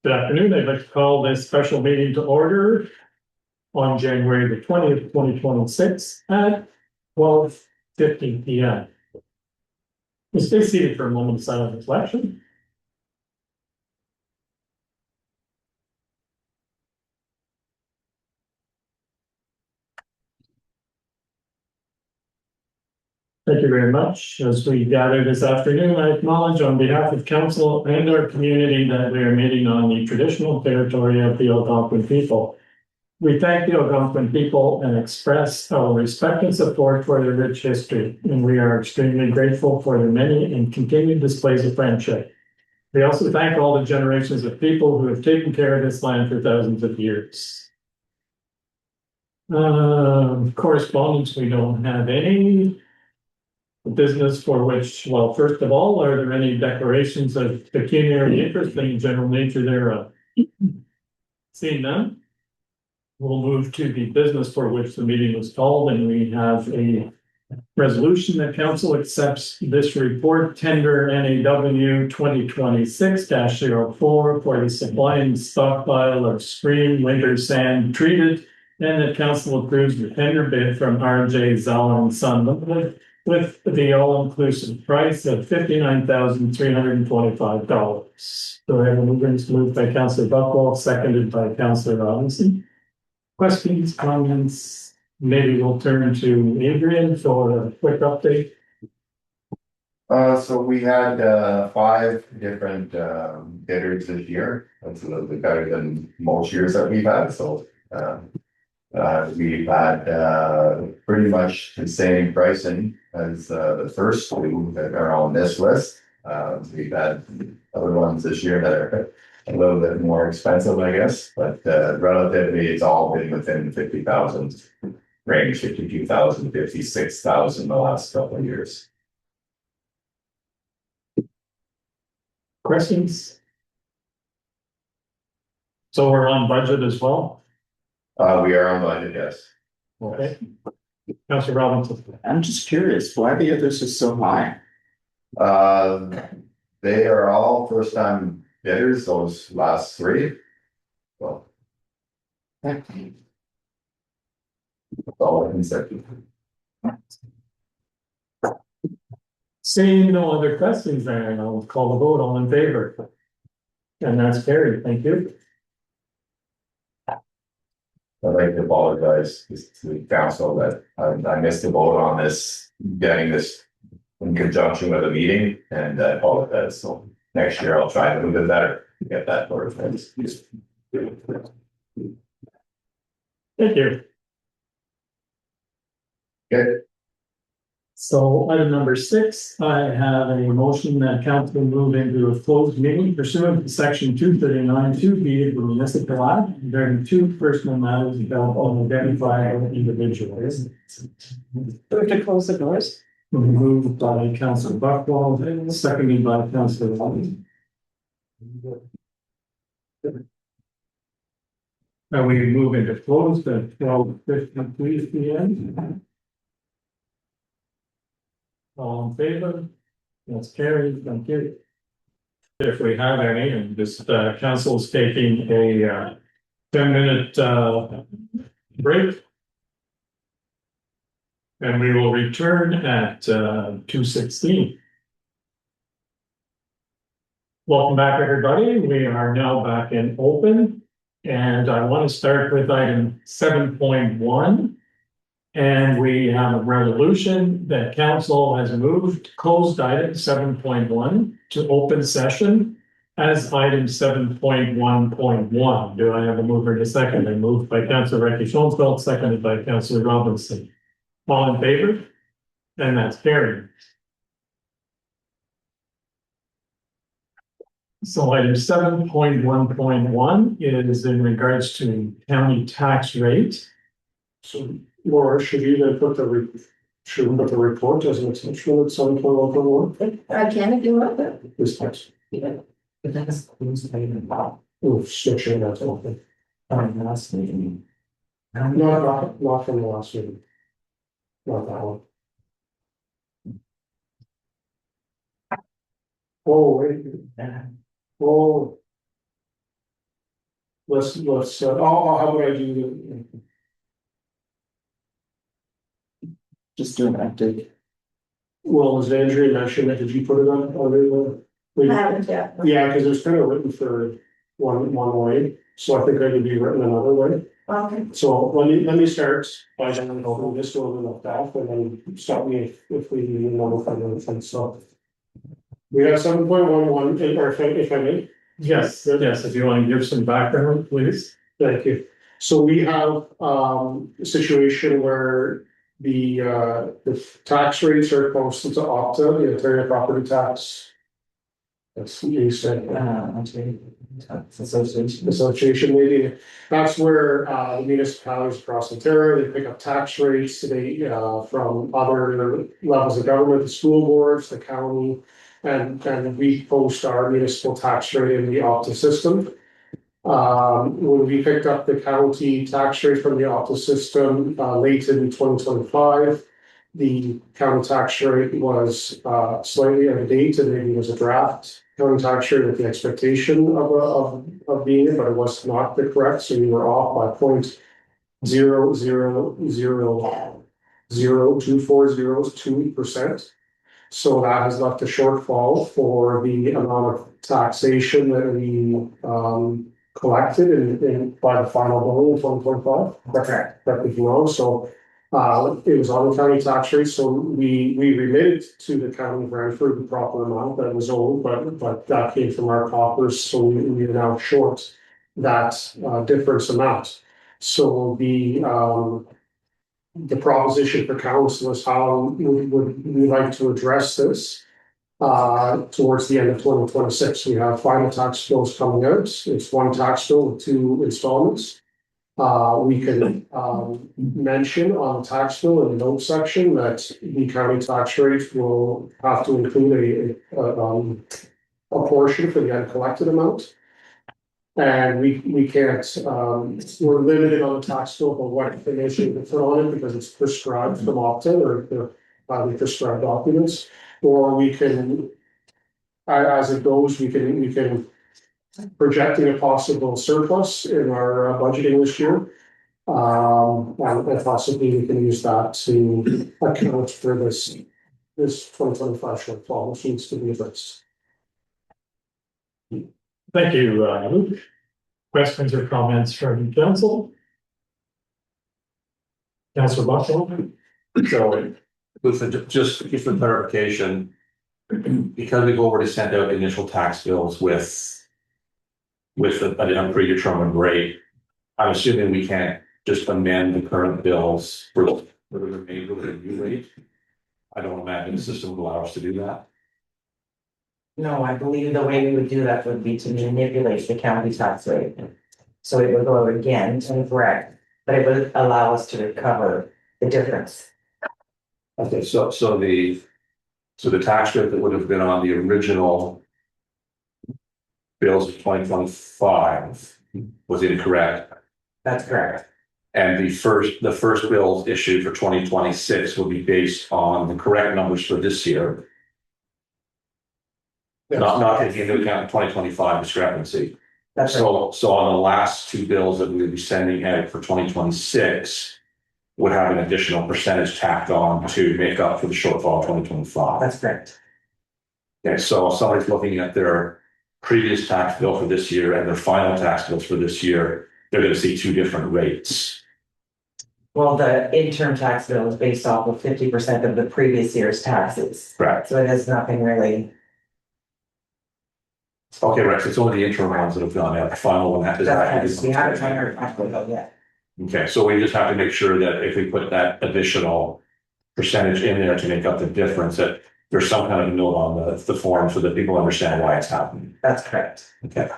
Good afternoon. I'd like to call this special meeting to order on January the 20th, 2026 at 12:50 p.m. We'll stay seated for a moment of silent reflection. Thank you very much. As we gather this afternoon, I acknowledge on behalf of council and our community that we are meeting on the traditional territory of the Algonquin people. We thank the Algonquin people and express our respect and support for their rich history, and we are extremely grateful for their many and continued displays of friendship. We also thank all the generations of people who have taken care of this land for thousands of years. Correspondence, we don't have any. Business for which, well, first of all, are there any declarations of pecuniary interest in general nature thereof? Seeing none, we'll move to the business for which the meeting was called, and we have a resolution that council accepts this report tender NAW 2026-04 for the supply and stockpile of screen winter sand treated, and that council approves the tender bid from RJ Zell and Son Limited with the all-inclusive price of $59,325. So I have a moved by Councillor Buckwell, seconded by Councillor Robinson. Questions, comments? Maybe we'll turn to Adrian for a quick update. So we had 5 different bidders this year. That's a little bit better than most years that we've had. So we've had pretty much the same pricing as the first 2 that are on this list. We've had other ones this year that are a little bit more expensive, I guess, but relatively it's all been within the 50,000 range, 52,000, 56,000 the last couple of years. Questions? So we're on budget as well? We are on budget, yes. Okay. Councillor Robinson. I'm just curious, why the others are so high? They are all first time bidders, those last 3. Well, that's all I can say. Seeing no other questions there, I'll call the vote. All in favor? And that's carried. Thank you. I'd like to apologize to the council that I missed the vote on this, getting this in conjunction with a meeting, and I apologize. So next year I'll try to do it better, get that sort of things. Thank you. Okay. So item number 6, I have a motion that council move into a closed meeting pursuant to section 239(2)(b) of the municipal act regarding 2 personal matters developed on identified individuals. Move to close the doors. Moved by Councillor Buckwell, seconded by Councillor Robinson. Now we move into closed at 12:53 p.m. All in favor? That's carried. Thank you. If we have any, and this council is taking a 10-minute break. And we will return at 2:16. Welcome back, everybody. We are now back in open. And I want to start with item 7.1. And we have a resolution that council has moved closed item 7.1 to open session as item 7.1.1. Do I have a mover and a second? I moved by Councillor Recchi-Schonsfeld, seconded by Councillor Robinson. All in favor? And that's carried. So item 7.1.1 is in regards to county tax rate. So Laura, should we put the report as an exception at 7.1.1? I can if you want that. This text. Yeah. But that's Oh, structure that's open. last meeting. Not from the last meeting. Not that one. Oh, wait. Oh. how would I do Just do an update. well, as Andrea mentioned, did you put it on the? I haven't yet. Yeah, because it's kind of written for one way, so I think I could be written another way. Okay. So let me start by going over this one and that, and then stop me if we need another thing, so. We have 7.11, or if I may. Yes, yes, if you want to give some background, please. Thank you. So we have a situation where the tax rates are posted to Opta, the Ontario property tax. That's you said. Association maybe. That's where the municipalities across Ontario, they pick up tax rates, from other levels of government, the school boards, the county. And we post our municipal tax rate in the Opta system. When we picked up the county tax rate from the Opta system late in 2025, the county tax rate was slightly out of date, and maybe was a draft county tax rate with the expectation of being it, but it was not the correct, so we were off by 0.0000240%. So that has left a shortfall for the amount of taxation that we collected in by the final bill in 2025. Correct. That if you know, so it was on the county tax rate, so we remitted to the county of Brantford the proper amount that was owed, but that came from our coffers, so we are now short that difference amount. So the proposition for council is how would we like to address this towards the end of 2026. We have final tax bills coming out. It's one tax bill with 2 installments. We can mention on the tax bill in the note section that the county tax rate will have to include a portion for the uncollected amount. And we can't, we're limited on the tax bill of what information we can put on it because it's prescribed from Opta or the highly prescribed documents. Or we can, as it goes, we can projecting a possible surplus in our budgeting this year. And possibly we can use that to account for this 2025 shortfall, which needs to be addressed. Thank you, Luke. Questions or comments from council? Councilor Buckle? So, just for clarification, because we've already sent out initial tax bills with a predetermined rate, I'm assuming we can't just amend the current bills for the remainder of the new rate. I don't imagine the system would allow us to do that. No, I believe the way we would do that would be to manipulate the county tax rate. So it would go again incorrect, but it would allow us to recover the difference. Okay, so the tax rate that would have been on the original bills of 2025 was incorrect. That's correct. And the first bills issued for 2026 will be based on the correct numbers for this year. Not taking into account 2025 discrepancy. That's right. So on the last 2 bills that we would be sending out for 2026 would have an additional percentage tacked on to make up for the shortfall of 2025. That's correct. Okay, so if somebody's looking at their previous tax bill for this year and their final tax bills for this year, they're going to see 2 different rates. Well, the interim tax bill is based off of 50% of the previous year's taxes. Correct. So it has nothing really. Okay, right. So it's only the interim ones that have gone out. The final one that is That's we haven't tried our tax bill yet. Okay, so we just have to make sure that if we put that additional percentage in there to make up the difference, that there's some kind of note on the form so that people understand why it's happening. That's correct. Okay.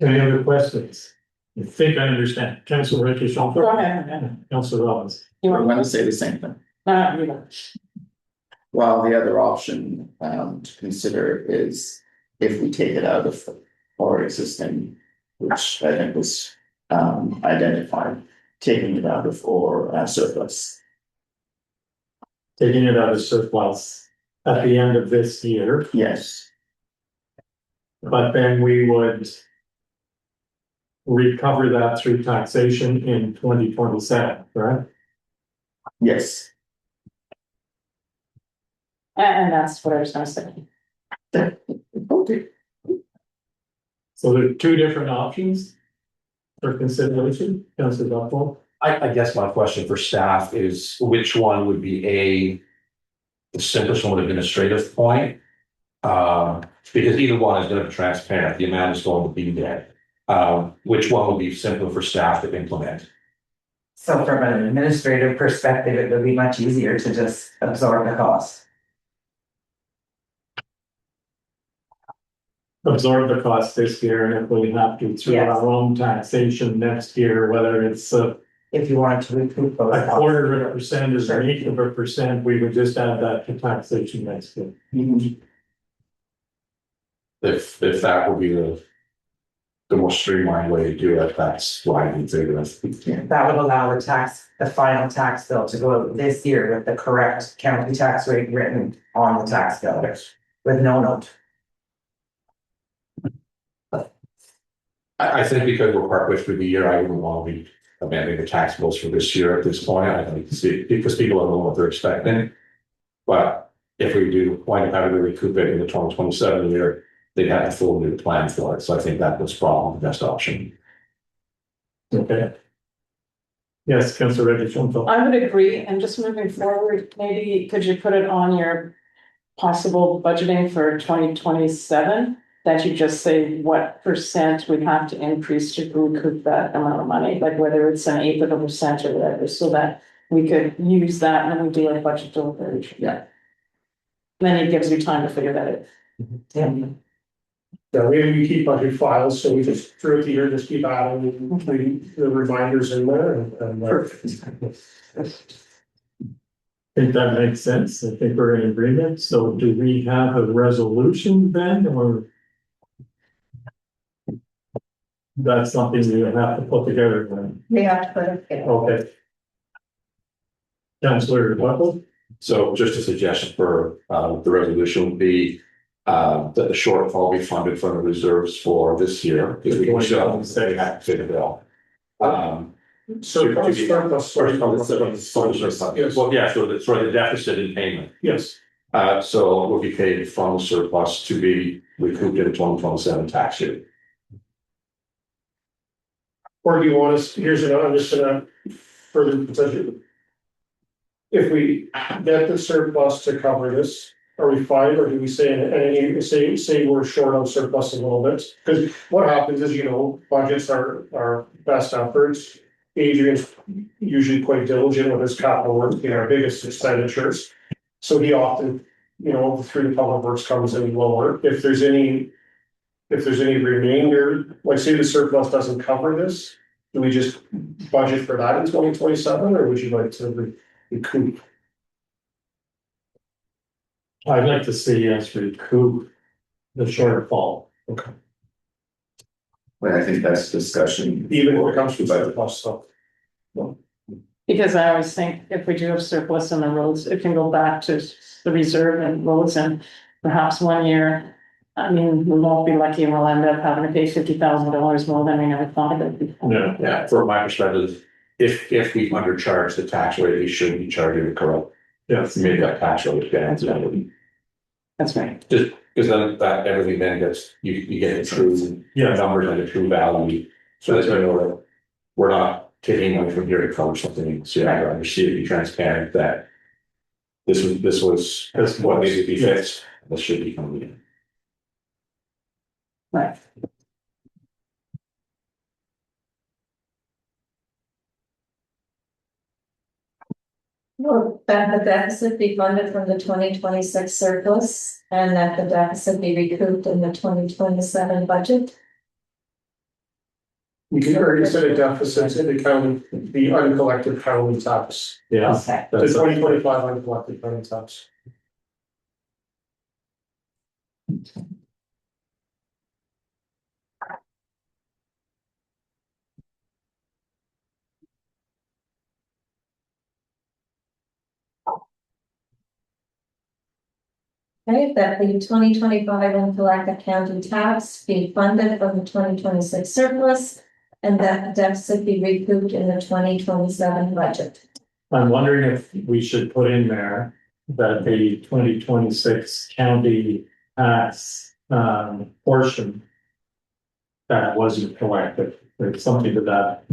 Any other questions? I think I understand. Councilor Ricky Schomburg. Go ahead. Councilor Robbins. You were going to say the same thing. Well, the other option to consider is if we take it out of our existing, which I think was identified, taking it out of our surplus. Taking it out of surplus at the end of this year. Yes. But then we would recover that through taxation in 2027, right? Yes. And that's what I was gonna say. Okay. So there are two different options for consideration, Councilor Buckle. I guess my question for staff is which one would be the simplest from an administrative point? Because either one is gonna be transparent, the amount is going to be there. Which one would be simpler for staff to implement? So from an administrative perspective, it would be much easier to just absorb the cost. Absorb the cost this year, and if we have to through Yes. our own taxation next year, whether it's If you wanted to recoup those. a costs. quarter of a percent is an eighth of a percent, we would just add that to taxation next year. If that would be the most streamlined way to do it, that's why I consider this. That would allow the final tax bill to go out this year with the correct county tax rate written on the tax bill with no note. I think because we're partway through the year, I wouldn't want to be amending the tax bills for this year at this point. I think because people don't know what they're expecting. But if we do wind up having to recoup it in the 2027 year, they'd have to full new plan for it. So I think that was probably the best option. Okay. Yes, Councilor Reddy Shunfeld. I would agree, and just moving forward, maybe could you put it on your possible budgeting for 2027? That you just say what percent we have to increase to recoup that amount of money, like whether it's an eighth of a percent or whatever, so that we could use that when we do our budget deliberation. Yeah. Then it gives you time to figure that out. Yeah. Yeah, we keep budget files, so we just throughout the year, just keep adding the reminders in there and. I think that makes sense. I think we're in agreement. So do we have a resolution then, or? That's something we have to put together then. We have to put it in. Okay. Councilor Buckle? So just a suggestion for the resolution would be that the shortfall be funded from the reserves for this year, because we can show they have to fit the bill. So surplus. Yes. Well, yeah, so that's the deficit in payment. Yes, So it will be paid from the surplus to be recouped in the 2027 tax year. or do you want us, I'm just gonna further potential. If we get the surplus to cover this, are we fine, or do we say we're short on surplus a little bit? Because what happens is, budgets are best efforts. Adrian's usually quite diligent with his capital work, our biggest expenditures. So he often, through the public works comes in lower. If there's any remainder, like say the surplus doesn't cover this, do we just budget for that in 2027, or would you like to recoup? I'd like to see us recoup the shortfall. But I think that's discussion. Even when it comes to surplus stuff. Because I always think if we do have surplus in the roads, it can go back to the reserve and roads, and perhaps one year, I mean, we won't be lucky and we'll end up having to pay $50,000 more than we ever thought it would be. Yeah, from my perspective, if we undercharge the tax rate, we shouldn't be charging the correct. Yes. Maybe that tax rate again. That's right. Just because then that everything then gets, you get the true numbers and the true value. So that's why we're not taking money from here to cover something. So I understand to be transparent that this was what needed to be fixed. This should be coming in. Right. Well, that the deficit be funded from the 2026 surplus and that the deficit be recouped in the 2027 budget. You can already set a deficit in the county, the uncollected county tax, Yes. Okay. the 2025 uncollected county tax. Okay, that the 2025 Palaca County tax be funded from the 2026 surplus and that the deficit be recouped in the 2027 budget. I'm wondering if we should put in there that the 2026 county tax, portion that wasn't collected, or something to that,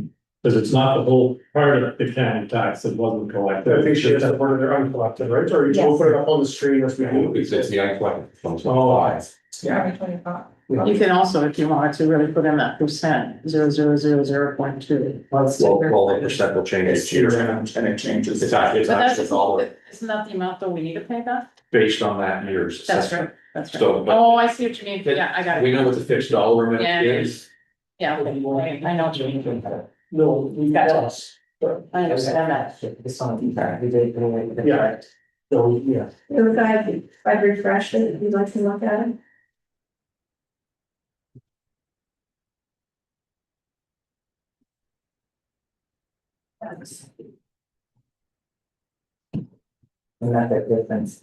because it's not the whole part of the county tax that wasn't collected. I think she has to put it there uncollected, right? Or you Yes. will put it up on the screen as we do. It's the uncollected from Oh. 25. Yeah. 2025. You can also, if you wanted to, really put in that percent, 0.2. Well, the percent will change It's each year. and it changes. It's actually But that's, all isn't that the amount that we need to pay that? based on that year's. That's assessment. right, that's right. So, but- Oh, I see what you mean, yeah, I got it. We know what the fixed dollar amount Yeah. is. Yeah, okay, I know what you mean. No, we got Gotcha. us. I understand that. This one, we did, the Yeah. correct. No, yeah. If I refresh it, if you'd like to look at it. And that the difference,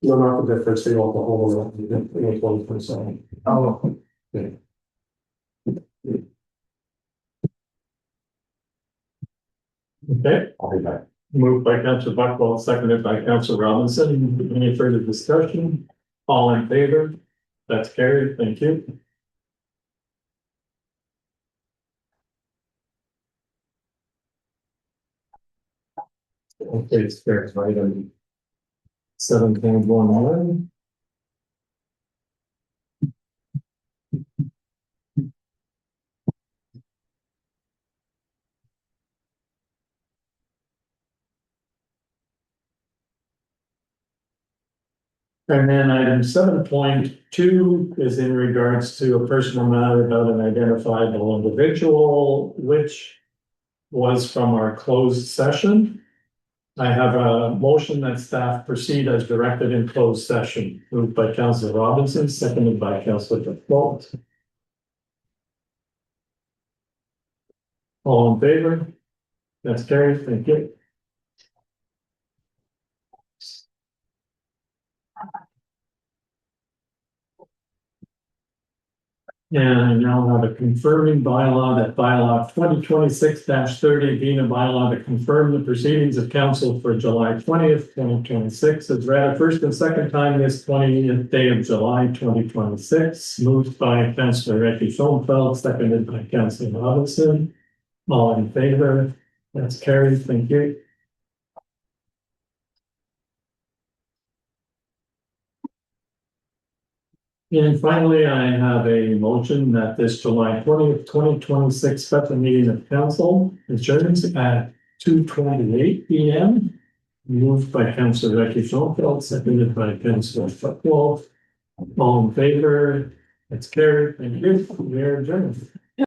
No, not the difference, they all the whole, in 2027. oh, Okay, I'll be back. moved by Councillor Buckwell, seconded by Councillor Robinson. Any further discussion? All in favor? That's carried. Thank you. Okay, it's fair, right, 7.11. And then item 7.2 is in regards to a personal matter about an identifiable individual, which was from our closed session. I have a motion that staff proceed as directed in closed session, moved by Councillor Robinson, seconded by Councillor Buckwell. All in favor? That's carried. Thank you. And I now have a confirming bylaw that bylaw 2026-30 being a bylaw to confirm the proceedings of council for July 20th, 2026. It's read a first and second time this 20th day of July 2026, moved by Councillor Ricky Schoenfeld, seconded by Councillor Robinson. All in favor? That's carried. Thank you. And finally, I have a motion that this July 20th, 2026 special meeting of council adjourns at 2:28 p.m. Moved by Councillor Ricky Schoenfeld, seconded by Councillor Buckwell. All in favor? That's carried. Thank you. We are adjourned.